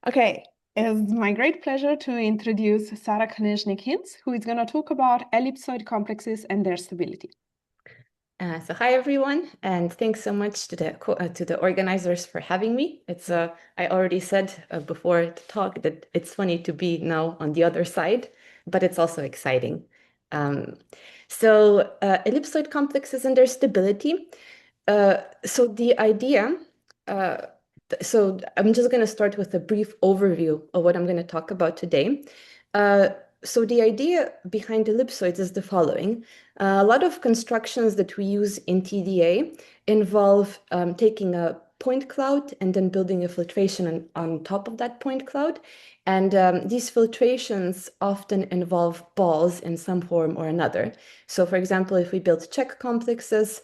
Okay, it's my great pleasure to introduce Sara Kalisnik, who is going to talk about ellipsoid complexes and their stability. So hi everyone, and thanks so much to the organizers for having me. I already said before the talk that it's funny to be now on the other side, but it's also exciting. Um, Ellipsoid complexes and their stability. So the idea. Uh, so I'm just going to start with a brief overview of what I'm going to talk about today. Uh, so the idea behind ellipsoids is the following. A lot of constructions that we use in TDA involve taking a point cloud and then building a filtration on top of that point cloud. And these filtrations often involve balls in some form or another. So for example, if we build check complexes,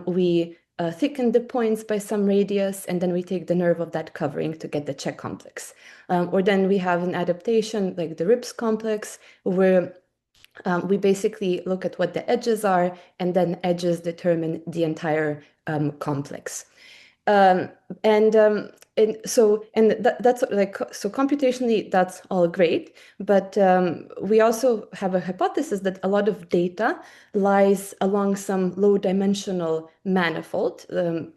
we thicken the points by some radius, and then we take the nerve of that covering to get the check complex. Or then we have an adaptation like the RIPS complex, where we basically look at what the edges are, and then edges determine the entire complex. Um, and that's like, so computationally that's all great, but we also have a hypothesis that a lot of data lies along some low dimensional manifold,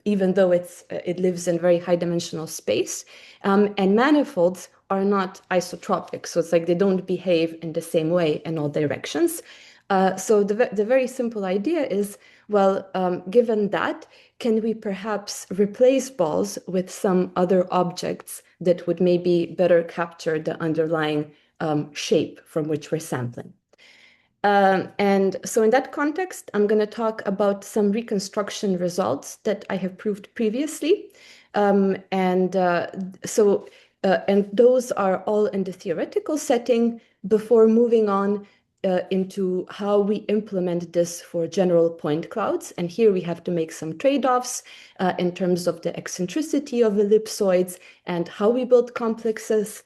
even though it lives in very high dimensional space. And manifolds are not isotropic, so it's like they don't behave in the same way in all directions. So the very simple idea is, well, given that, can we perhaps replace balls with some other objects that would maybe better capture the underlying shape from which we're sampling? And so in that context, I'm going to talk about some reconstruction results that I have proved previously. And those are all in the theoretical setting before moving on into how we implement this for general point clouds. And here we have to make some trade-offs in terms of the eccentricity of ellipsoids and how we build complexes.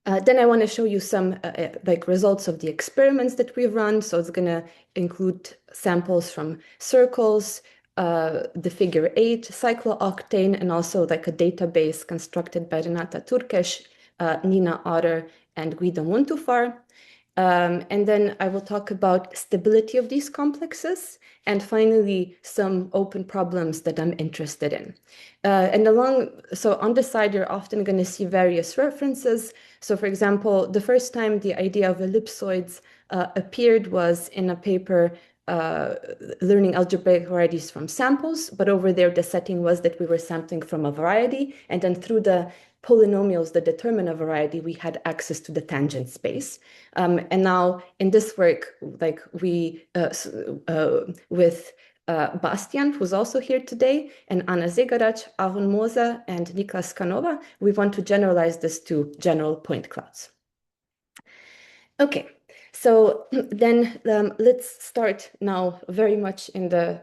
Then I want to show you some like results of the experiments that we've run. So it's going to include samples from circles, the figure 8 cyclooctane, and also like a database constructed by Renata Turkeš, Nina Otter, and Guido Montúfar. And then I will talk about stability of these complexes, and finally some open problems that I'm interested in. So on the side, you're often going to see various references. So for example, the first time the idea of ellipsoids appeared was in a paper learning algebraic varieties from samples, but over there the setting was that we were sampling from a variety, and then through the polynomials that determine a variety, we had access to the tangent space. And now in this work, like with Bastian, who's also here today, and Anna Zegarac, Aaron Moser, and Niklas Kanova, we want to generalize this to general point clouds. Okay, so then let's start now very much in the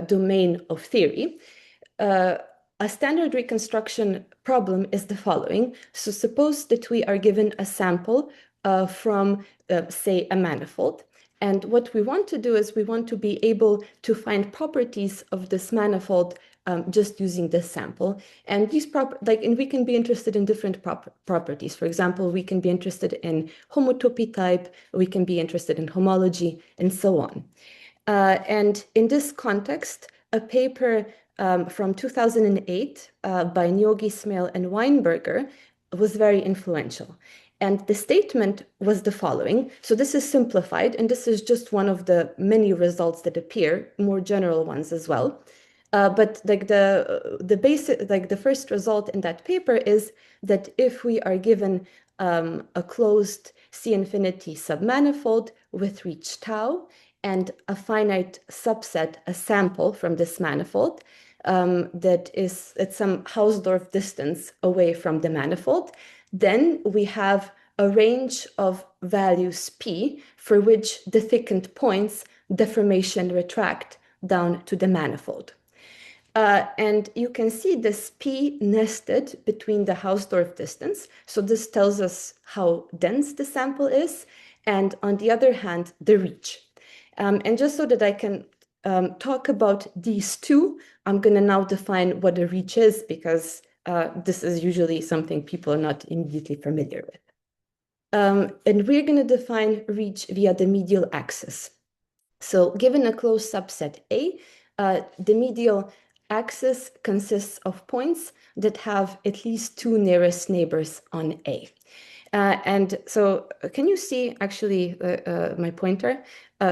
domain of theory. A standard reconstruction problem is the following. So suppose that we are given a sample from, say, a manifold. And what we want to do is we want to be able to find properties of this manifold just using this sample. And and we can be interested in different properties. For example, we can be interested in homotopy type, we can be interested in homology, and so on. And in this context, a paper from 2008 by Nyogi, Smale, and Weinberger was very influential. And the statement was the following. So this is simplified, and this is just one of the many results that appear, more general ones as well. But like the basic, like the first result in that paper is that if we are given a closed C infinity submanifold with reach tau and a finite subset, a sample from this manifold that is at some Hausdorff distance away from the manifold, then we have a range of values P for which the thickened points deformation retract down to the manifold. And you can see this P nested between the Hausdorff distance. So this tells us how dense the sample is. And on the other hand, the reach. And just so that I can talk about these two, I'm going to now define what a reach is, because this is usually something people are not immediately familiar with. And we're going to define reach via the medial axis. So given a closed subset A, the medial axis consists of points that have at least two nearest neighbors on A. And so can you see actually my pointer?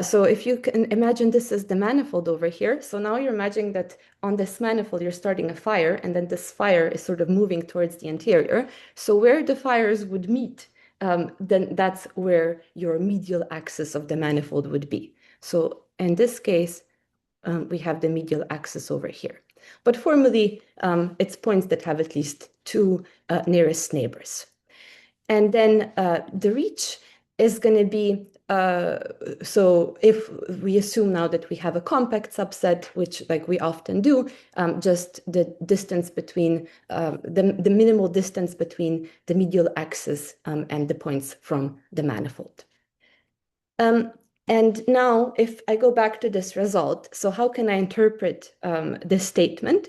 So if you can imagine this is the manifold over here. So now you're imagining that on this manifold, you're starting a fire, and then this fire is sort of moving towards the interior. So where the fires would meet, then that's where your medial axis of the manifold would be. So in this case, we have the medial axis over here. But formally, it's points that have at least two nearest neighbors. And then the reach is going to be, so if we assume now that we have a compact subset, which like we often do, just the distance between, the minimal distance between the medial axis and the points from the manifold. And now if I go back to this result, so how can I interpret this statement?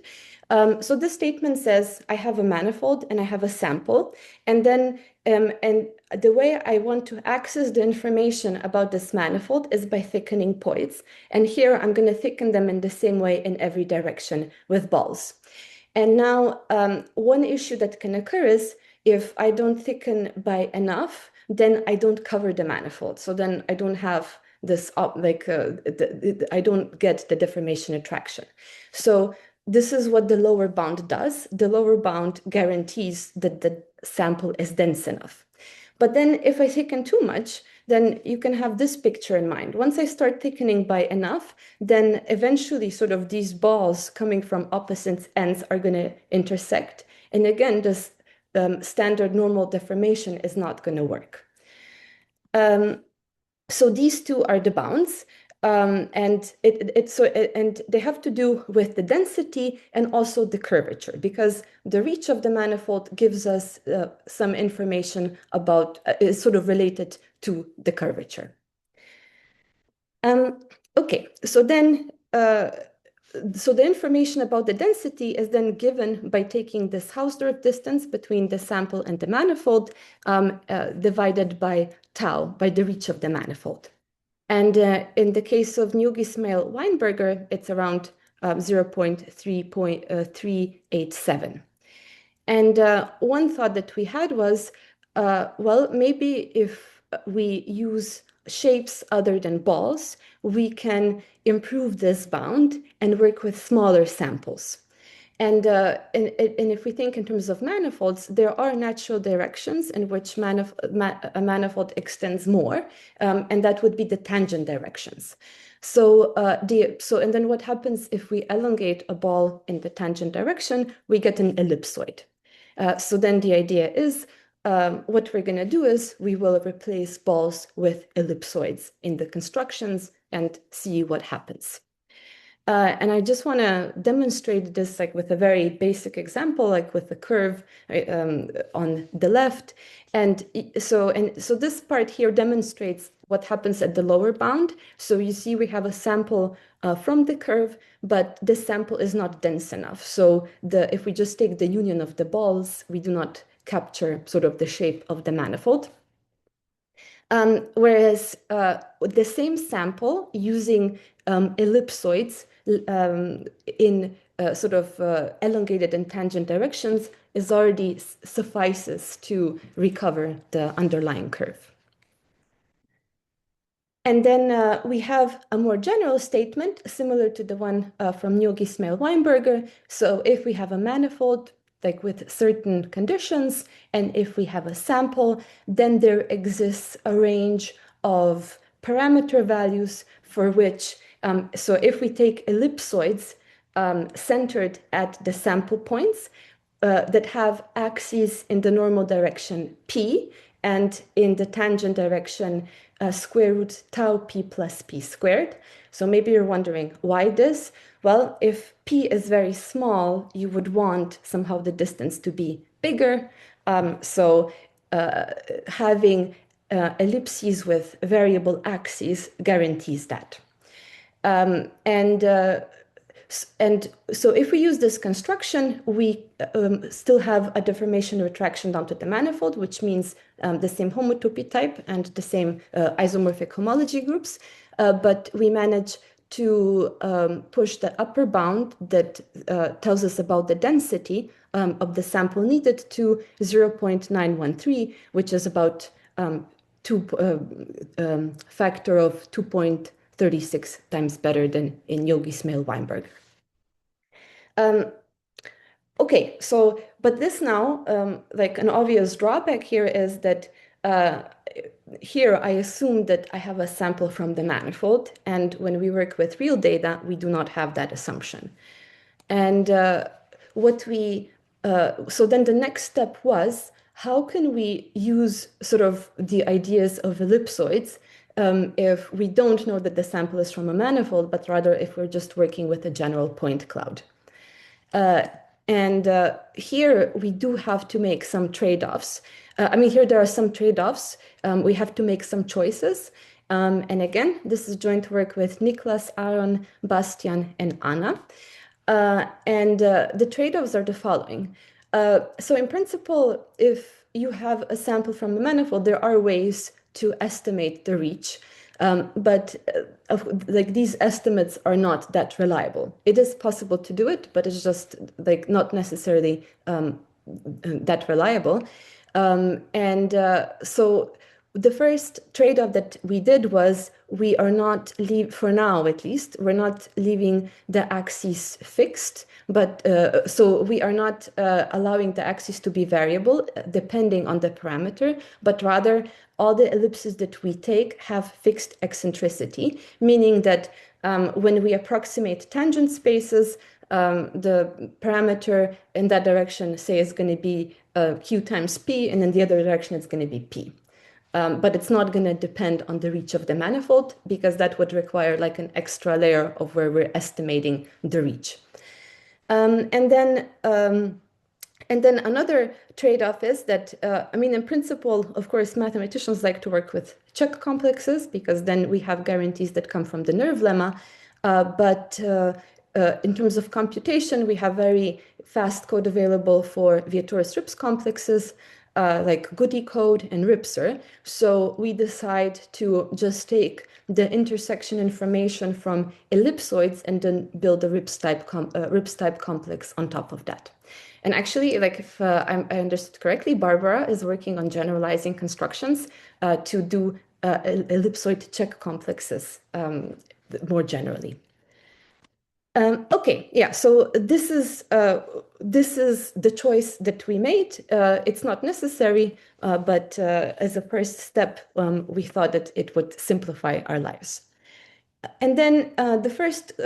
So this statement says I have a manifold and I have a sample, and then and the way I want to access the information about this manifold is by thickening points. And here I'm going to thicken them in the same way in every direction with balls. And now one issue that can occur is if I don't thicken by enough, then I don't cover the manifold. So then I don't have this I don't get the deformation attraction. So this is what the lower bound does. The lower bound guarantees that the sample is dense enough. But then if I thicken too much, then you can have this picture in mind. Once I start thickening by enough, then eventually sort of these balls coming from opposite ends are going to intersect. And again, this standard normal deformation is not going to work. So these two are the bounds. And they have to do with the density and also the curvature, because the reach of the manifold gives us some information about is sort of related to the curvature. Okay, so then so the information about the density is then given by taking this Hausdorff distance between the sample and the manifold divided by tau, by the reach of the manifold. And in the case of Newgy-Smale-Weinberger, it's around 0.387. And one thought that we had was, well, maybe if we use shapes other than balls, we can improve this bound and work with smaller samples. And if we think in terms of manifolds, there are natural directions in which a manifold extends more, and that would be the tangent directions. So, and then what happens if we elongate a ball in the tangent direction? We get an ellipsoid. So then the idea is, what we're going to do is we will replace balls with ellipsoids in the constructions and see what happens. And I just want to demonstrate this like with a very basic example, like with the curve on the left. And so this part here demonstrates what happens at the lower bound. So you see we have a sample from the curve, but this sample is not dense enough. So if we just take the union of the balls, we do not capture sort of the shape of the manifold. Whereas the same sample using ellipsoids in sort of elongated and tangent directions is already suffices to recover the underlying curve. And then we have a more general statement similar to the one from Newgy-Smale-Weinberger. So if we have a manifold, like with certain conditions, and if we have a sample, then there exists a range of parameter values for which, so if we take ellipsoids centered at the sample points that have axes in the normal direction p, and in the tangent direction square root tau p plus p squared. So maybe you're wondering, why this? Well, if p is very small, you would want somehow the distance to be bigger. So having ellipses with variable axes guarantees that. and so if we use this construction, we still have a deformation retraction down to the manifold, which means the same homotopy type and the same isomorphic homology groups, but we manage to push the upper bound that tells us about the density of the sample needed to 0.913, which is about factor of 2.36 times better than in Yogi Smale Weinberg. Okay, so, but this now, like an obvious drawback here is that here I assume that I have a sample from the manifold, and when we work with real data, we do not have that assumption. And so then the next step was, how can we use sort of the ideas of ellipsoids if we don't know that the sample is from a manifold, but rather if we're just working with a general point cloud? Here we do have to make some trade-offs. Here there are some trade-offs. We have to make some choices. And again, this is joint work with Niklas, Aaron, Bastian, and Anna. The trade-offs are the following. So in principle, if you have a sample from the manifold, there are ways to estimate the reach. But like these estimates are not that reliable. It is possible to do it, but it's just like not necessarily that reliable. So the first trade-off that we did was we are not for now at least, we're not leaving the axes fixed, but so we are not allowing the axis to be variable depending on the parameter, but rather all the ellipses that we take have fixed eccentricity, meaning that when we approximate tangent spaces, the parameter in that direction, say, is going to be q times p, and in the other direction, it's going to be p. But it's not going to depend on the reach of the manifold, because that would require like an extra layer of where we're estimating the reach. And then another trade-off is that, in principle, of course, mathematicians like to work with check complexes, because then we have guarantees that come from the nerve lemma. But in terms of computation, we have very fast code available for Vietoris-Rips complexes, like Goody code and Ripser. So we decide to just take the intersection information from ellipsoids and then build a Rips type complex on top of that. And actually, like if I understood correctly, Barbara is working on generalizing constructions to do ellipsoid check complexes more generally. Okay, yeah, so this is the choice that we made. It's not necessary, but as a first step, we thought that it would simplify our lives. And then the first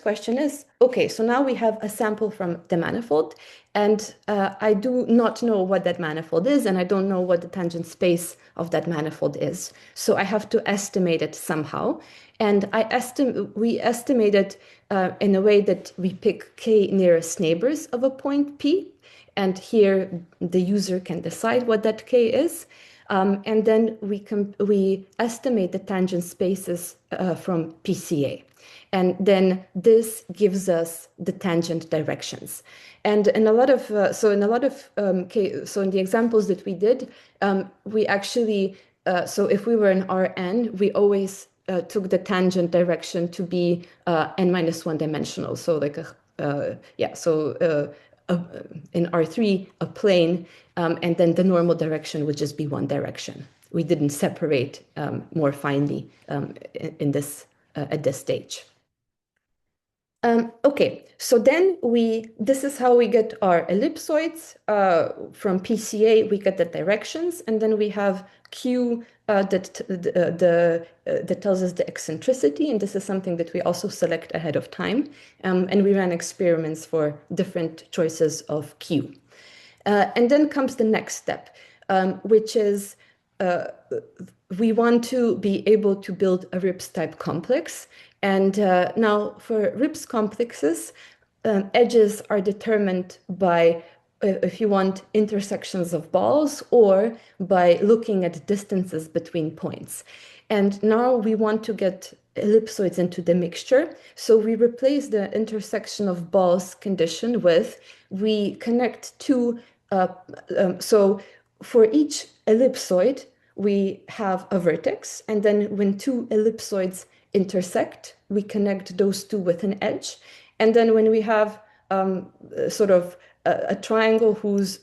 question is, okay, so now we have a sample from the manifold, and I do not know what that manifold is, and I don't know what the tangent space of that manifold is. So I have to estimate it somehow. And we estimate it in a way that we pick k nearest neighbors of a point P, and here the user can decide what that k is. And then we estimate the tangent spaces from PCA. And then this gives us the tangent directions. And in a lot of, so in the examples that we did, we actually, so if we were in Rn, we always took the tangent direction to be n-1 dimensional. So like in R3, a plane, and then the normal direction would just be one direction. We didn't separate more finely in this at this stage. Okay, so then this is how we get our ellipsoids. From PCA, we get the directions, and then we have Q that tells us the eccentricity, and this is something that we also select ahead of time. And we ran experiments for different choices of Q. And then comes the next step, which is we want to be able to build a Rips type complex. And now for Rips complexes, edges are determined by, if you want, intersections of balls, or by looking at distances between points. And now we want to get ellipsoids into the mixture. So we replace the intersection of balls condition with, we connect two, so for each ellipsoid, we have a vertex, and then when two ellipsoids intersect, we connect those two with an edge. And then when we have sort of a triangle whose,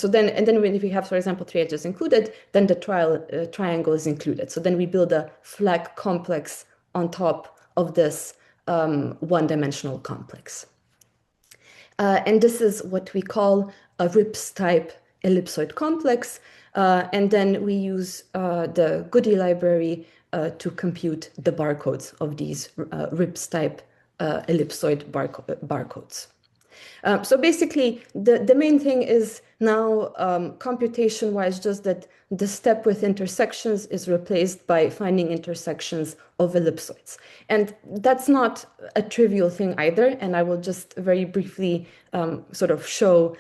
and then when we have, for example, three edges included, then the triangle is included. So then we build a flag complex on top of this one-dimensional complex. And this is what we call a RIPS type ellipsoid complex. And then we use the Goody library to compute the barcodes of these RIPS type ellipsoid barcodes. So basically, the main thing is now computation-wise, just that the step with intersections is replaced by finding intersections of ellipsoids. And that's not a trivial thing either. And I will just very briefly sort of show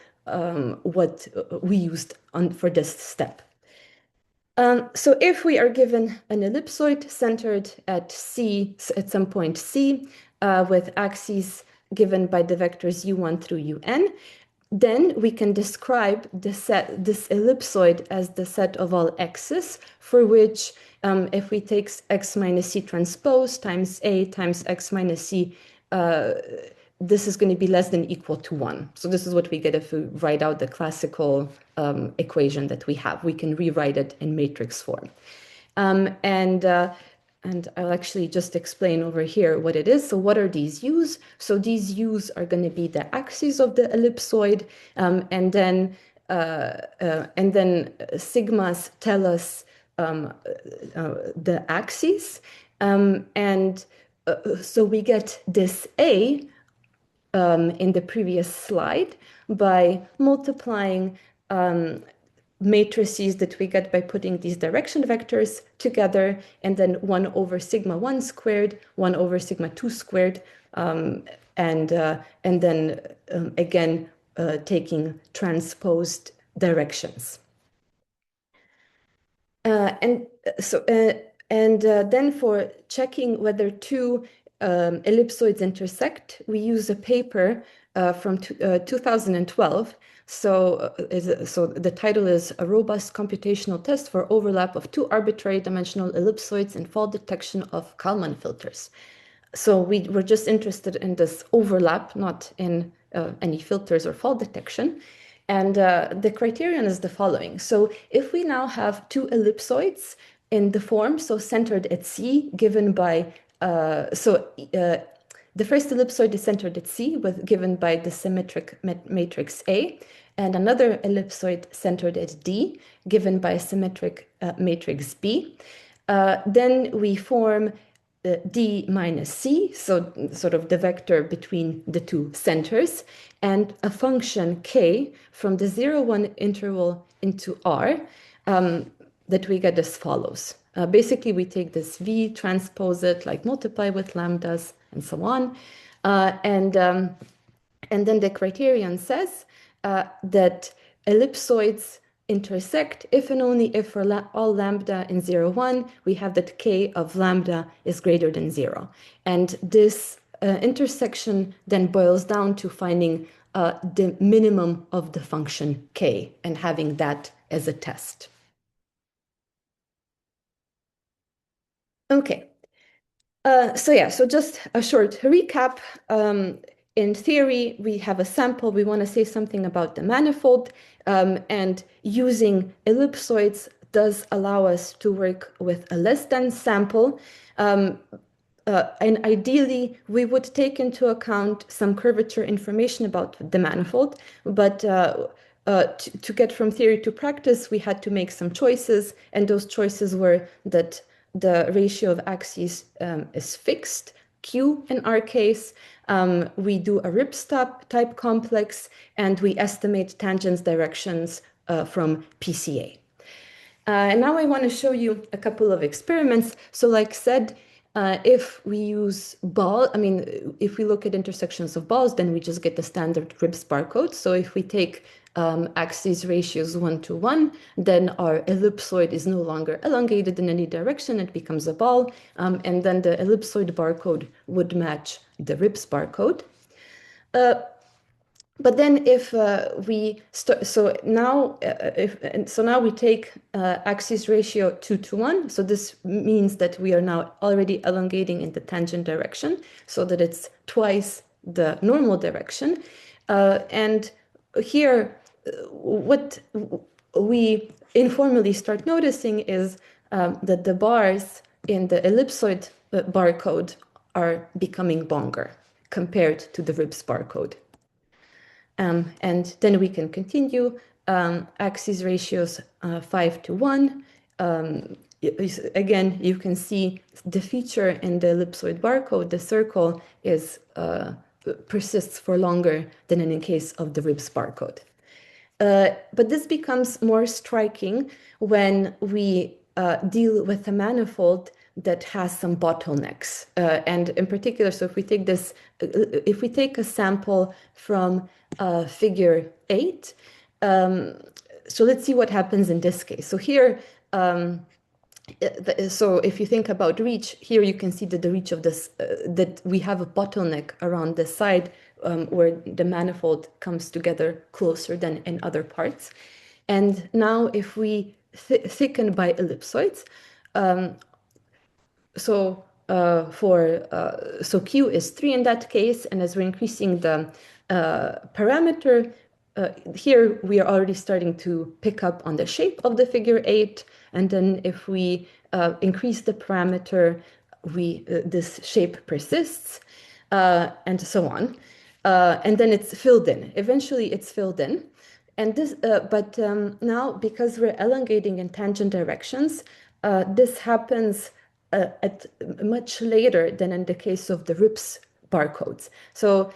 what we used for this step. So if we are given an ellipsoid centered at C, at some point C, with axes given by the vectors u1 through un, then we can describe this ellipsoid as the set of all x's, for which if we take x minus c transpose times a times x minus c, this is going to be less than equal to 1. So this is what we get if we write out the classical equation that we have. We can rewrite it in matrix form. And I'll actually just explain over here what it is. So what are these u's? So these u's are going to be the axes of the ellipsoid, and then sigmas tell us the axes, so we get this A in the previous slide by multiplying matrices that we get by putting these direction vectors together, and then 1 over sigma 1 squared, 1 over sigma 2 squared, and then again taking transposed directions. Then for checking whether two ellipsoids intersect, we use a paper from 2012. So the title is A Robust Computational Test for Overlap of Two Arbitrary Dimensional Ellipsoids and Fault Detection of Kalman Filters. So we were just interested in this overlap, not in any filters or fault detection. And the criterion is the following. So if we now have two ellipsoids in the form, so centered at C, given by, the first ellipsoid is centered at C, given by the symmetric matrix A, and another ellipsoid centered at D, given by a symmetric matrix B. Then we form D minus C, so sort of the vector between the two centers, and a function K from the 0, 1 interval into R that we get as follows. Basically, we take this V, transpose it, like multiply with lambdas, and so on. And then the criterion says that ellipsoids intersect if and only if for all lambda in 0, 1, we have that k of lambda is greater than 0. And this intersection then boils down to finding the minimum of the function k and having that as a test. Okay. So just a short recap. In theory, we have a sample. We want to say something about the manifold, and using ellipsoids does allow us to work with a less dense sample. And ideally, we would take into account some curvature information about the manifold, but to get from theory to practice, we had to make some choices, and those choices were that the ratio of axes is fixed, Q in our case. We do a RIPS type complex, and we estimate tangents directions from PCA. And now I want to show you a couple of experiments. So like said, if we use if we look at intersections of balls, then we just get the standard RIPS barcode. So if we take axis ratios 1 to 1, then our ellipsoid is no longer elongated in any direction, it becomes a ball, and then the ellipsoid barcode would match the RIPS barcode. But then if we start, so now now we take axis ratio 2 to 1. So this means that we are now already elongating in the tangent direction so that it's twice the normal direction. And here, what we informally start noticing is that the bars in the ellipsoid barcode are becoming longer compared to the RIPS barcode. And then we can continue axis ratios 5 to 1. Again, you can see the feature in the ellipsoid barcode, the circle persists for longer than in the case of the RIPS barcode. But this becomes more striking when we deal with a manifold that has some bottlenecks. And in particular, so if we take this, if we take a sample from figure 8, so let's see what happens in this case. So here, so if you think about reach, here you can see that the reach of this, that we have a bottleneck around the side where the manifold comes together closer than in other parts. And now if we thicken by ellipsoids, so Q is 3 in that case, and as we're increasing the parameter, here we are already starting to pick up on the shape of the figure 8, and then if we increase the parameter, this shape persists, and so on. And then it's filled in. Eventually it's filled in. And this, now because we're elongating in tangent directions, this happens at much later than in the case of the RIPS barcodes. So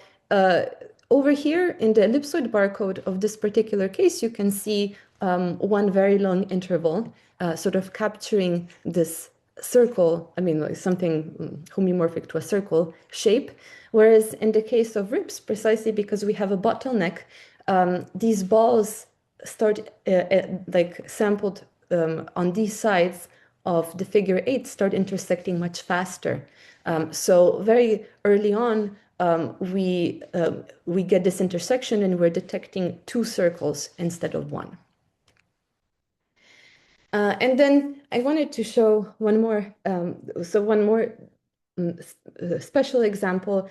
over here in the ellipsoid barcode of this particular case, you can see one very long interval sort of capturing this circle, I mean, like something homeomorphic to a circle shape. Whereas in the case of RIPS, precisely because we have a bottleneck, these balls start like sampled on these sides of the figure 8 start intersecting much faster. So very early on, we get this intersection and we're detecting 2 circles instead of 1. And then I wanted to show one more, special example.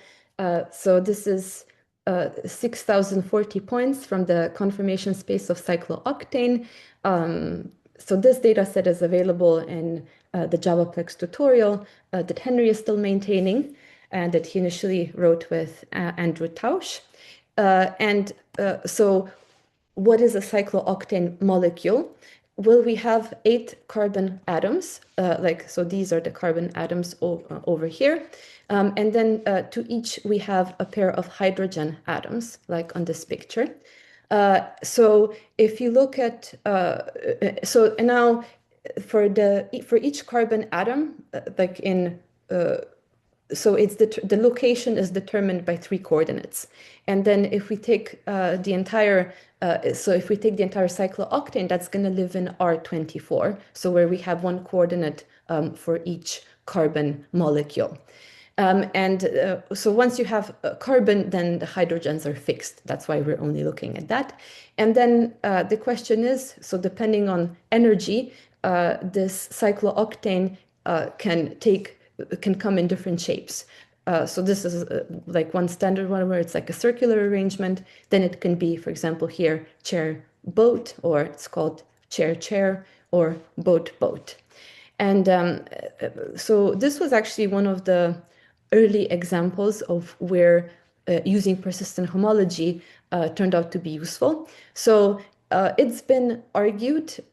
So this is 6,040 points from the conformation space of cyclooctane. So this data set is available in the JavaPlex tutorial that Henry is still maintaining and that he initially wrote with Andrew Tausch. So what is a cyclooctane molecule? Well, we have 8 carbon atoms, so these are the carbon atoms over here. And then to each we have a pair of hydrogen atoms, like on this picture. So if you look at, so now for each carbon atom, so it's the location is determined by 3 coordinates. And then if we take the entire cyclooctane, that's going to live in R24, so where we have 1 coordinate for each carbon molecule. So once you have carbon, then the hydrogens are fixed. That's why we're only looking at that. And then the question is, so depending on energy, this cyclooctane can come in different shapes. So this is like one standard one where it's like a circular arrangement. Then it can be, for example, here, chair boat, or it's called chair chair, or boat boat. And so this was actually one of the early examples of where using persistent homology turned out to be useful. So it's been argued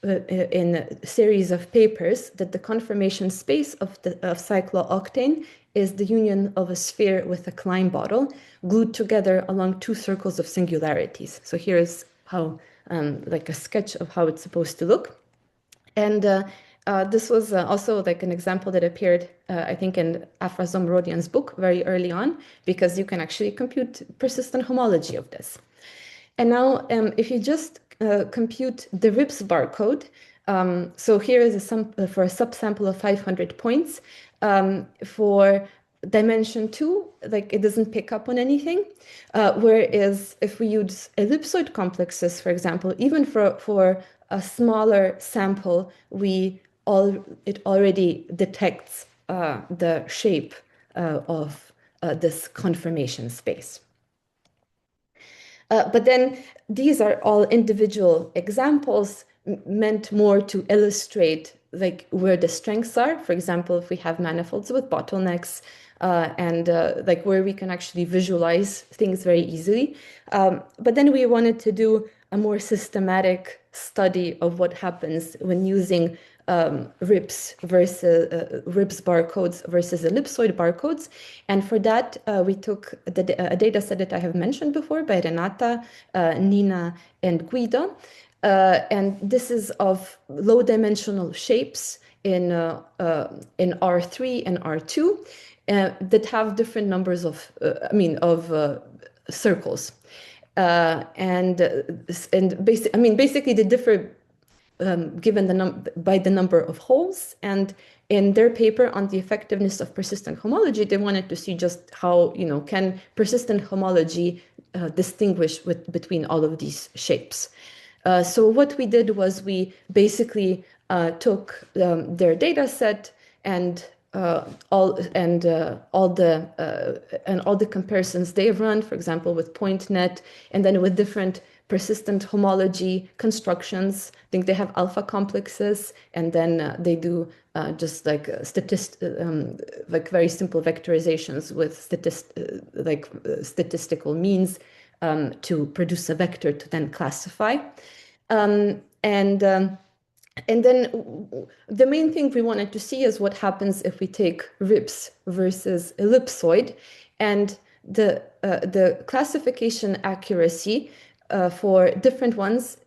in a series of papers that the conformation space of cyclooctane is the union of a sphere with a Klein bottle glued together along 2 circles of singularities. So here is how, like a sketch of how it's supposed to look. And this was also like an example that appeared, I think, in Afra Zomrodian's book very early on, because you can actually compute persistent homology of this. And now if you just compute the RIPS barcode, so here is for a subsample of 500 points. For dimension 2, like it doesn't pick up on anything. Whereas if we use ellipsoid complexes, for example, even for a smaller sample, it already detects the shape of this conformation space. But then these are all individual examples meant more to illustrate like where the strengths are. For example, if we have manifolds with bottlenecks and like where we can actually visualize things very easily. But then we wanted to do a more systematic study of what happens when using RIPS barcodes versus ellipsoid barcodes. And for that, we took a data set that I have mentioned before by Renata, Nina, and Guido. And this is of low dimensional shapes in R3 and R2 that have different numbers of, circles. Basically they differ given by the number of holes. And in their paper on the effectiveness of persistent homology, they wanted to see just how, can persistent homology distinguish between all of these shapes. So what we did was we basically took their data set and all the comparisons they've run, for example, with PointNet, and then with different persistent homology constructions. I think they have alpha complexes, and then they do just like like very simple vectorizations with statistical means to produce a vector to then classify. And then the main thing we wanted to see is what happens if we take RIPS versus ellipsoid, and the classification accuracy for different ones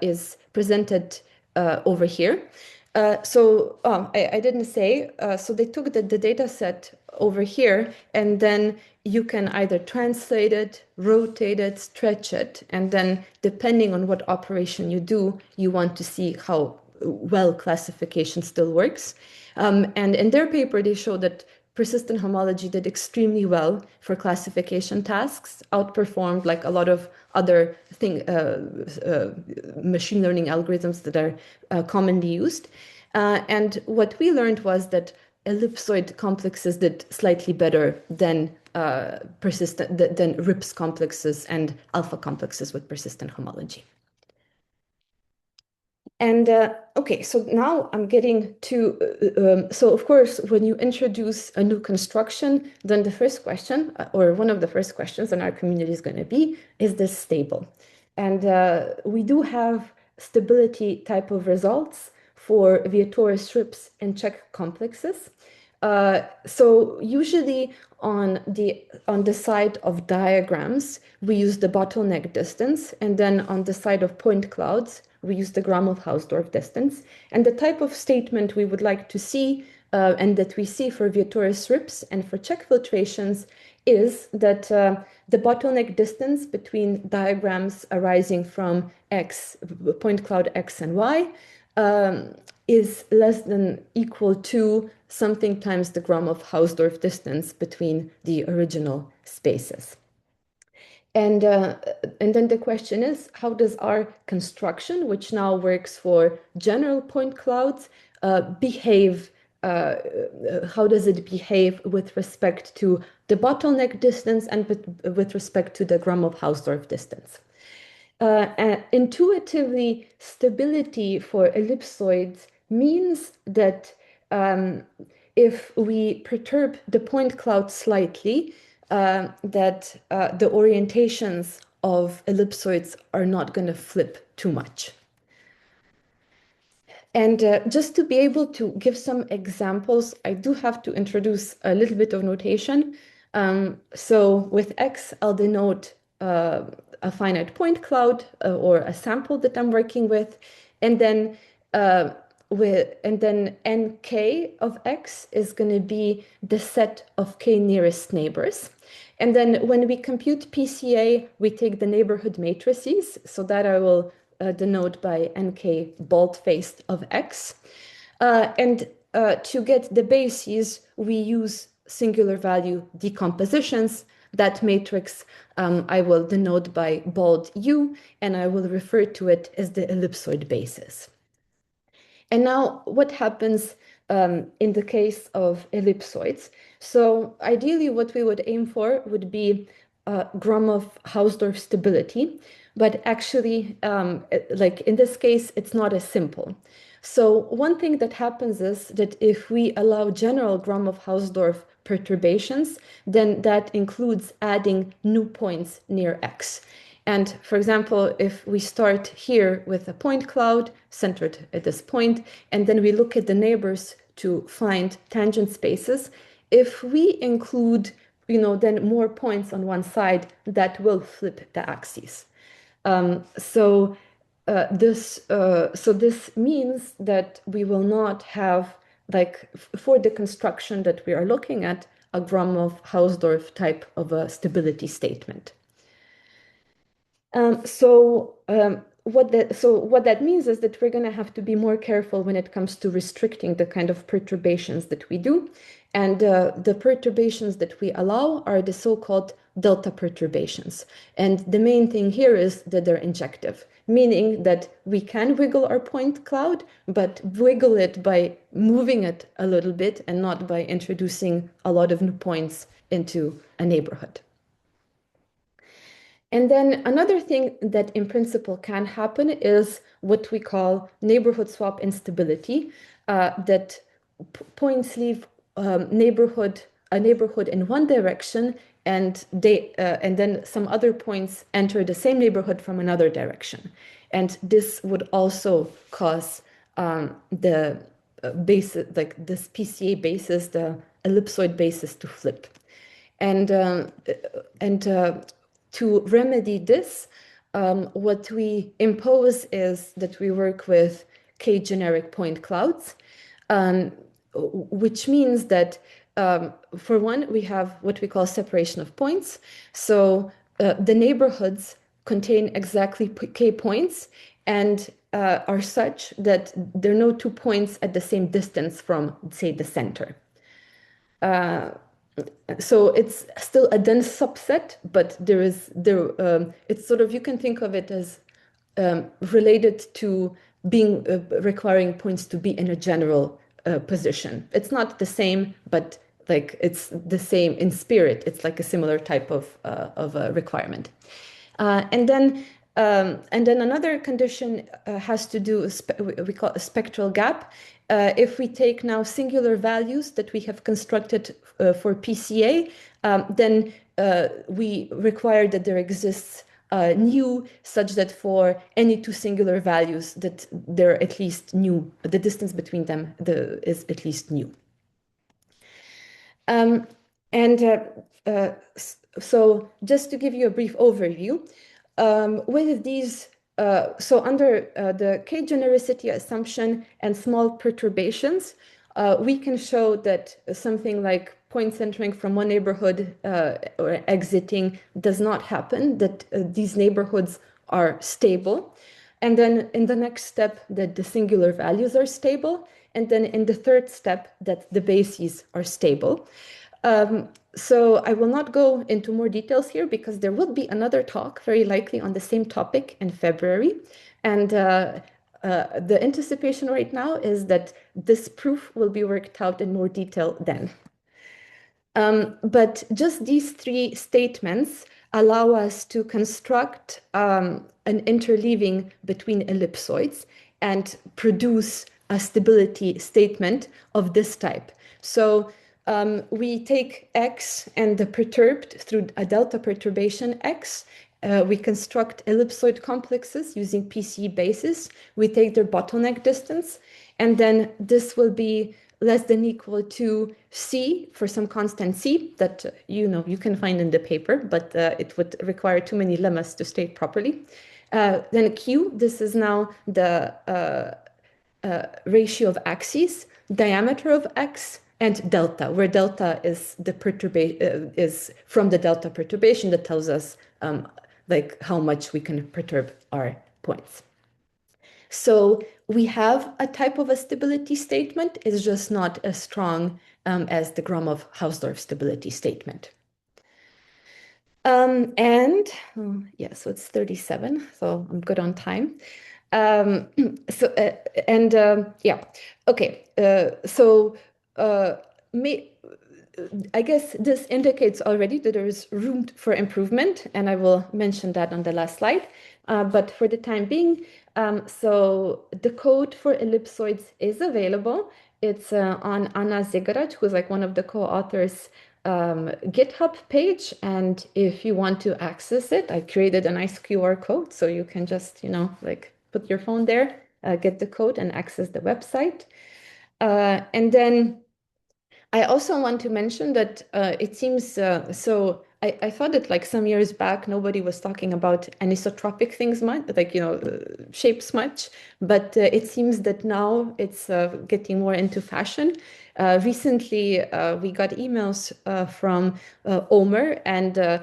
is presented over here. I didn't say, so they took the data set over here, and then you can either translate it, rotate it, stretch it, and then depending on what operation you do, you want to see how well classification still works. And in their paper, they showed that persistent homology did extremely well for classification tasks, outperformed like a lot of other machine learning algorithms that are commonly used. And what we learned was that ellipsoid complexes did slightly better than RIPS complexes and alpha complexes with persistent homology. And okay, so now I'm getting to, so of course, when you introduce a new construction, then the first question, or one of the first questions in our community is going to be, is this stable? And we do have stability type of results for Vietoris RIPS and Czech complexes. So usually on the side of diagrams, we use the bottleneck distance, and then on the side of point clouds, we use the Gromov-Hausdorff distance. And the type of statement we would like to see, and that we see for Vietoris RIPS and for Czech filtrations, is that the bottleneck distance between diagrams arising from X, point cloud X and Y, is less than equal to something times the Gromov-Hausdorff distance between the original spaces. And then the question is, how does our construction, which now works for general point clouds, behave? How does it behave with respect to the bottleneck distance and with respect to the Gromov-Hausdorff distance? Intuitively, stability for ellipsoids means that if we perturb the point cloud slightly, that the orientations of ellipsoids are not going to flip too much. And just to be able to give some examples, I do have to introduce a little bit of notation. So with X, I'll denote a finite point cloud or a sample that I'm working with. And then and then nk of x is going to be the set of k nearest neighbors. And then when we compute PCA, we take the neighborhood matrices. So that I will denote by nk bold-faced of x. And to get the bases, we use singular value decompositions. That matrix I will denote by bold U, and I will refer to it as the ellipsoid basis. And now what happens in the case of ellipsoids? So ideally what we would aim for would be Gromov-Hausdorff stability, but actually like in this case, it's not as simple. So one thing that happens is that if we allow general Gromov-Hausdorff perturbations, then that includes adding new points near X. And for example, if we start here with a point cloud centered at this point, and then we look at the neighbors to find tangent spaces, if we include, then more points on one side, that will flip the axes. So this means that we will not have, like, for the construction that we are looking at, a Gromov-Hausdorff type of a stability statement. What that means is that we're going to have to be more careful when it comes to restricting the kind of perturbations that we do. And the perturbations that we allow are the so-called delta perturbations. And the main thing here is that they're injective, meaning that we can wiggle our point cloud, but wiggle it by moving it a little bit and not by introducing a lot of new points into a neighborhood. And then another thing that in principle can happen is what we call neighborhood swap instability, that points leave a neighborhood in one direction, and then some other points enter the same neighborhood from another direction. And this would also cause the basis, like this PCA basis, the ellipsoid basis, to flip. And to remedy this, what we impose is that we work with k-generic point clouds, which means that for one, we have what we call separation of points. So the neighborhoods contain exactly k points and are such that there are no 2 points at the same distance from, say, the center. So it's still a dense subset, but it's sort of, you can think of it as related to being requiring points to be in a general position. It's not the same, but like it's the same in spirit. It's like a similar type of requirement. And then another condition has to do with we call a spectral gap. If we take now singular values that we have constructed for PCA, then we require that there exists nu such that for any 2 singular values that they're at least nu, the distance between them is at least nu. So just to give you a brief overview, with these, so under the k-genericity assumption and small perturbations, we can show that something like points entering from one neighborhood or exiting does not happen, that these neighborhoods are stable. And then in the next step, that the singular values are stable. And then in the third step, that the bases are stable. So I will not go into more details here because there will be another talk very likely on the same topic in February. And the anticipation right now is that this proof will be worked out in more detail then. But just these 3 statements allow us to construct an interleaving between ellipsoids and produce a stability statement of this type. So we take X and the perturbed through a delta perturbation X. We construct ellipsoid complexes using PCE basis. We take their bottleneck distance, and then this will be less than equal to C for some constant C that you can find in the paper, but it would require too many lemmas to state properly. Then Q, this is now the ratio of axes, diameter of x, and delta, where delta is the perturbation is from the delta perturbation that tells us like how much we can perturb our points. So we have a type of a stability statement. It's just not as strong as the Gromov-Hausdorff stability statement. Yeah, so it's 37, so I'm good on time. Yeah, okay. I guess this indicates already that there is room for improvement, and I will mention that on the last slide. But for the time being, so the code for ellipsoids is available. It's on Anna Zigaraj, who's like one of the co-authors GitHub page, and if you want to access it, I created a nice QR code, so you can just, like put your phone there, get the code and access the website. And then I also want to mention that it seems, I thought that like some years back, nobody was talking about anisotropic things much, like, shapes much, but it seems that now it's getting more into fashion. Recently, we got emails from Omer, and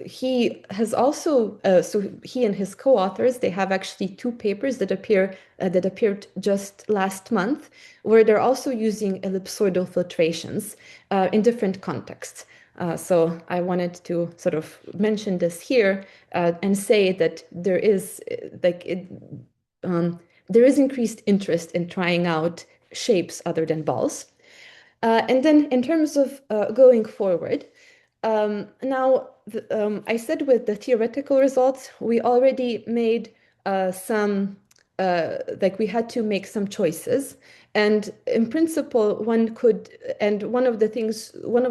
he has also, so he and his co-authors, they have actually two papers that appeared just last month, where they're also using ellipsoidal filtrations in different contexts. So I wanted to sort of mention this here and say that there is there is increased interest in trying out shapes other than balls. And then in terms of going forward, I said with the theoretical results, we already made we had to make some choices. And in principle, one of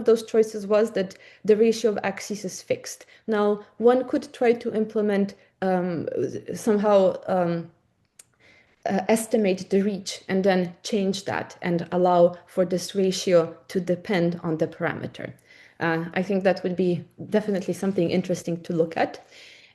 those choices was that the ratio of axes is fixed. Now, one could try to implement somehow estimate the reach and then change that and allow for this ratio to depend on the parameter. I think that would be definitely something interesting to look at.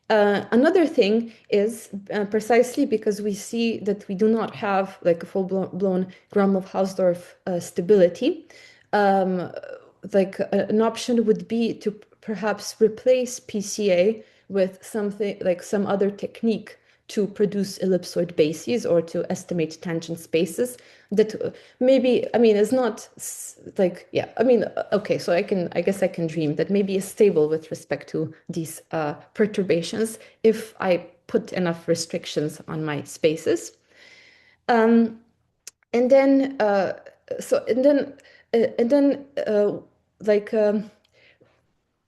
Another thing is precisely because we see that we do not have like a full-blown Gromov-Hausdorff stability, an option would be to perhaps replace PCA with something like some other technique to produce ellipsoid bases or to estimate tangent spaces that maybe, is not like, yeah, okay, so I guess I can dream that maybe is stable with respect to these perturbations if I put enough restrictions on my spaces. And then,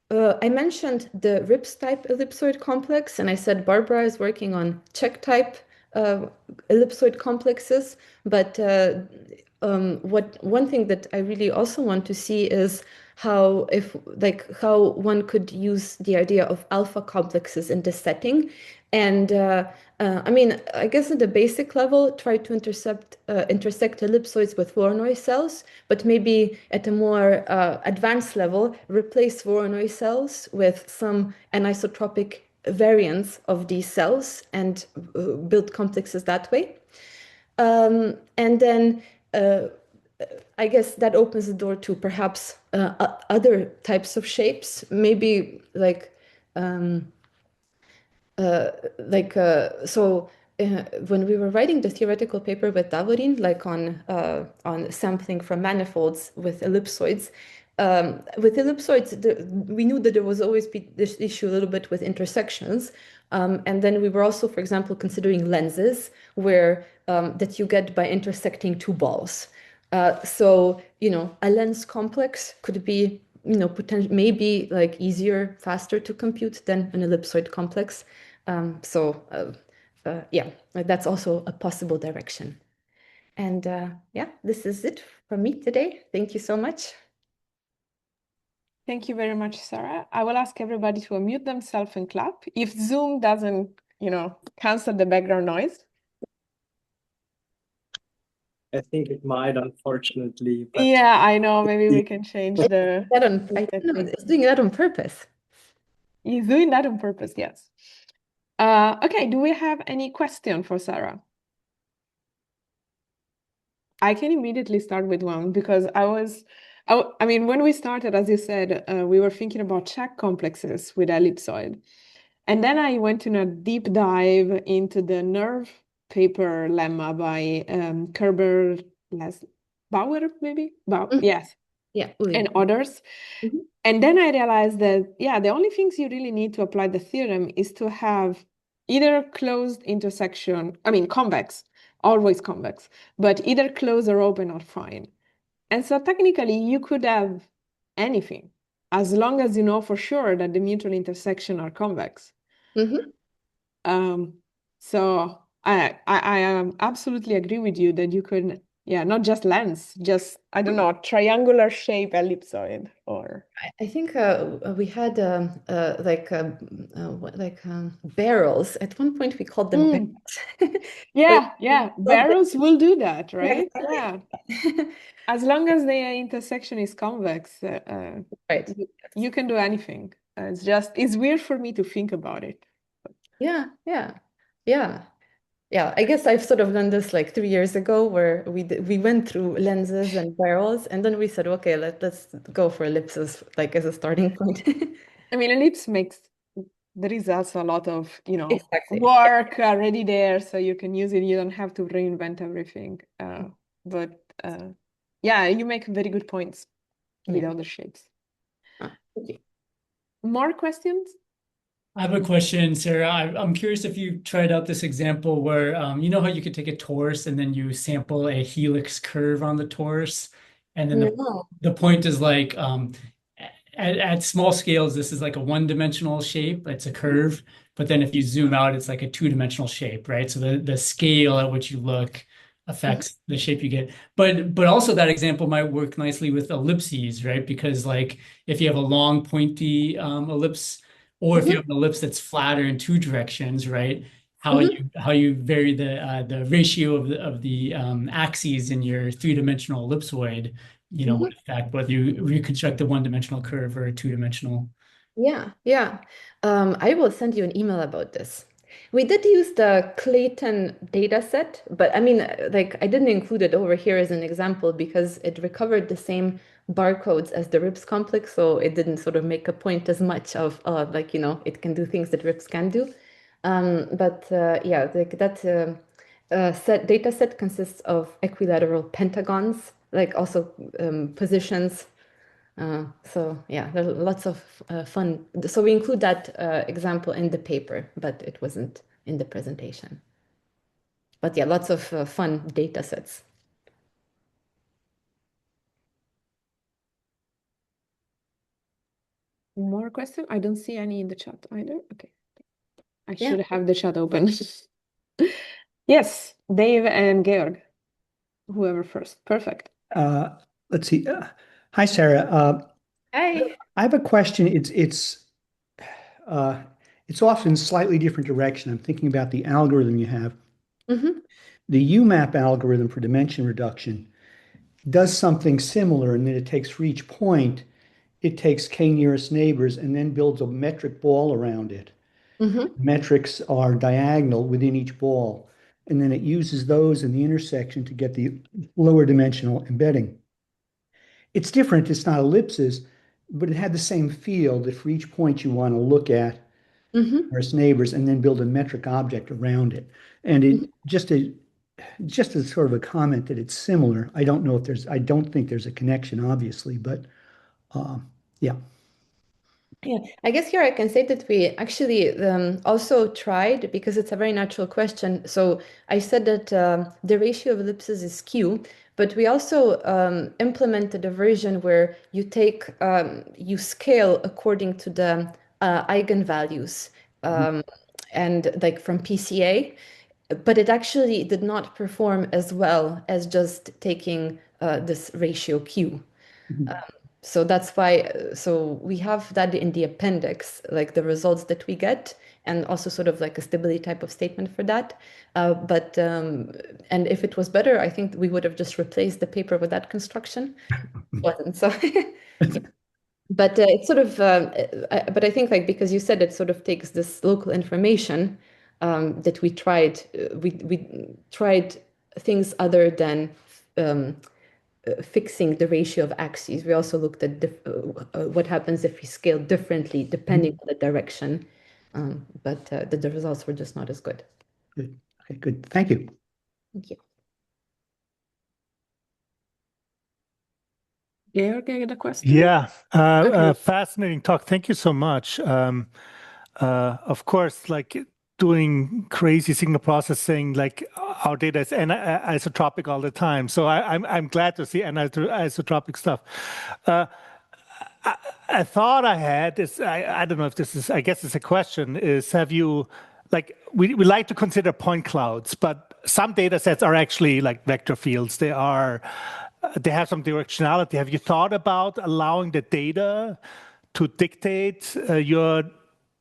I mentioned the Rips type ellipsoid complex, and I said Barbara is working on Czech type ellipsoid complexes. But one thing that I really also want to see is how one could use the idea of alpha complexes in this setting. And I guess at the basic level, try to intersect ellipsoids with Voronoi cells, but maybe at a more advanced level, replace Voronoi cells with some anisotropic variants of these cells and build complexes that way. And then I guess that opens the door to perhaps other types of shapes, maybe when we were writing the theoretical paper with Davorin, on sampling from manifolds with ellipsoids, we knew that there was always this issue a little bit with intersections. And then we were also, for example, considering lenses where that you get by intersecting two balls. So, a lens complex could be, maybe like easier, faster to compute than an ellipsoid complex. Yeah, that's also a possible direction. And yeah, this is it from me today. Thank you so much. Thank you very much, Sara. I will ask everybody to unmute themselves and clap if Zoom doesn't, cancel the background noise. I think it might, unfortunately. But yeah, I know. Maybe we can change the. I don't know. It's doing that on purpose. He's doing that on purpose, yes. Okay, do we have any question for Sara? I can immediately start with one because I mean, when we started, as you said, we were thinking about check complexes with ellipsoid. And then I went in a deep dive into the nerve paper lemma by Kerber Les Bauer, maybe? Mhm. Yes, Yeah. and others. Mhm. And then I realized that, yeah, the only things you really need to apply the theorem is to have either closed intersection, I mean, convex, always convex, but either closed or open are fine. And so technically, you could have anything as long as you know for sure that the mutual intersection are convex. Mhm. Um, so I absolutely agree with you that you could, yeah, not just lens, just, I don't know, triangular shape ellipsoid or. I think we had barrels. At one point, we called them Mm, barrels. But yeah, love them. barrels will do that, Yeah, right? Yeah, exactly. as long as the intersection is convex, Right. you can do anything. It's weird for me to think about it. Yeah, yeah, yeah. Yeah, I guess I've sort of done this like 3 years ago where we went through lenses and barrels and then we said, okay, let's go for ellipses like as a starting point. I mean, ellipse makes there is also a lot of, Exactly. work already there, so you can use it. You don't have to reinvent everything. But yeah, you make very good points with Yeah. other shapes. Okay. More questions? I have a question, Sarah. I'm curious if you tried out this example where you know how you could take a torus and then you sample a helix curve on the torus, and then No. the point is like at small scales, this is like a one-dimensional shape. It's a curve, but then if you zoom out, it's like a two-dimensional shape, right? So the scale at which you look affects the shape you get. But also that example might work nicely with ellipses, right? Because like if you have a long pointy ellipse, or if you Mhm. have an ellipse that's flatter in two directions, right? Mhm. How you vary the ratio of the axes in your three-dimensional ellipsoid, Mhm. would affect whether you reconstruct a one-dimensional curve or a two-dimensional. Yeah, yeah. I will send you an email about this. We did use the Clayton dataset, but I mean, like, I didn't include it over here as an example because it recovered the same barcodes as the RIPS complex, so it didn't sort of make a point as much of, like, it can do things that RIPS can do. But yeah, like that data set consists of equilateral pentagons, like also positions. So yeah, there are lots of fun. So we include that example in the paper, but it wasn't in the presentation. But yeah, lots of fun data sets. More questions? I don't see any in the chat either. Okay. I Yeah. should have the chat open. Yes, Dave and Georg, whoever first. Perfect. Let's see. Hi, Sarah. Hi. I have a question. It's often slightly different direction. I'm thinking about the algorithm you have. Mm-hmm. The UMAP algorithm for dimension reduction does something similar in that it takes for each point, it takes k nearest neighbors and then builds a metric ball around it. Mm-hmm. Metrics are diagonal within each ball, and then it uses those in the intersection to get the lower dimensional embedding. It's different. It's not ellipses, but it had the same feel that for each point you want to look at Mm-hmm. nearest neighbors and then build a metric object around it. And it just as sort of a comment that it's similar. I don't think there's a connection, obviously, but yeah. Yeah, I guess here I can say that we actually also tried because it's a very natural question. So I said that the ratio of ellipses is Q, but we also implemented a version where you scale according to the eigenvalues and like from PCA, but it actually did not perform as well as just taking this ratio Q. Mhm. So that's why, so we have that in the appendix, like the results that we get, and also sort of like a stability type of statement for that. And if it was better, I think we would have just replaced the paper with that construction. Wasn't so. But it's sort of, but I think like because you said it sort of takes this local information that we tried things other than fixing the ratio of axes. We also looked at what happens if we scale differently depending on the direction, but the results were just not as good. Good. Okay, good. Thank you. Thank you. Georg, you had a question? Yeah, Okay. fascinating talk. Thank you so much. Of course, like doing crazy signal processing, like our data is isotropic all the time. So I'm glad to see isotropic stuff. A thought I had is, I don't know if this is, I guess it's a question, is have you, like, we like to consider point clouds, but some data sets are actually like vector fields. They have some directionality. Have you thought about allowing the data to dictate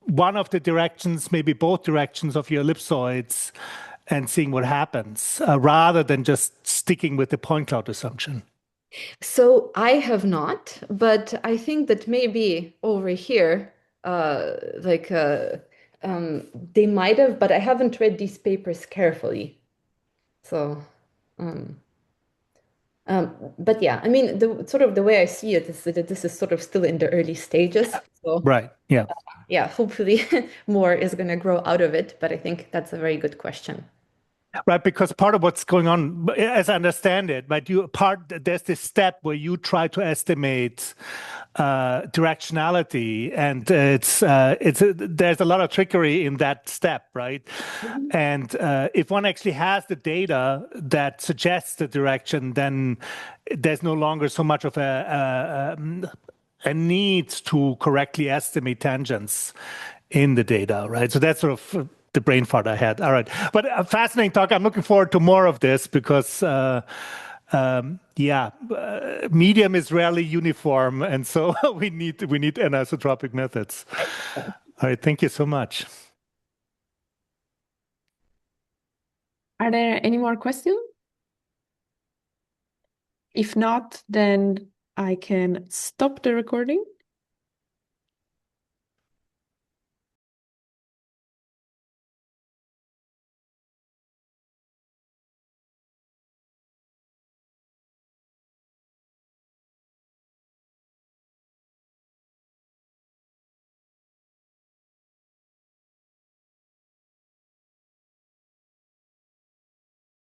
one of the directions, maybe both directions of your ellipsoids, and seeing what happens, rather than just sticking with the point cloud assumption? So I have not, but I think that maybe over here, they might have, but I haven't read these papers carefully. So, but yeah, I mean, the way I see it is that this is sort of still in the early stages. So Right. Yeah. yeah, hopefully more is going to grow out of it. But I think that's a very good question. Right, because part of what's going on, as I understand it, but there's this step where you try to estimate directionality, and there's a lot of trickery in that step, right? And if one actually has the data that suggests the direction, then there's no longer so much of a need to correctly estimate tangents in the data, right? So that's sort of the brain fart I had. All right, but a fascinating talk. I'm looking forward to more of this because, medium is rarely uniform, and so we need anisotropic methods. All right, thank you so much. Are there any more questions? If not, then I can stop the recording.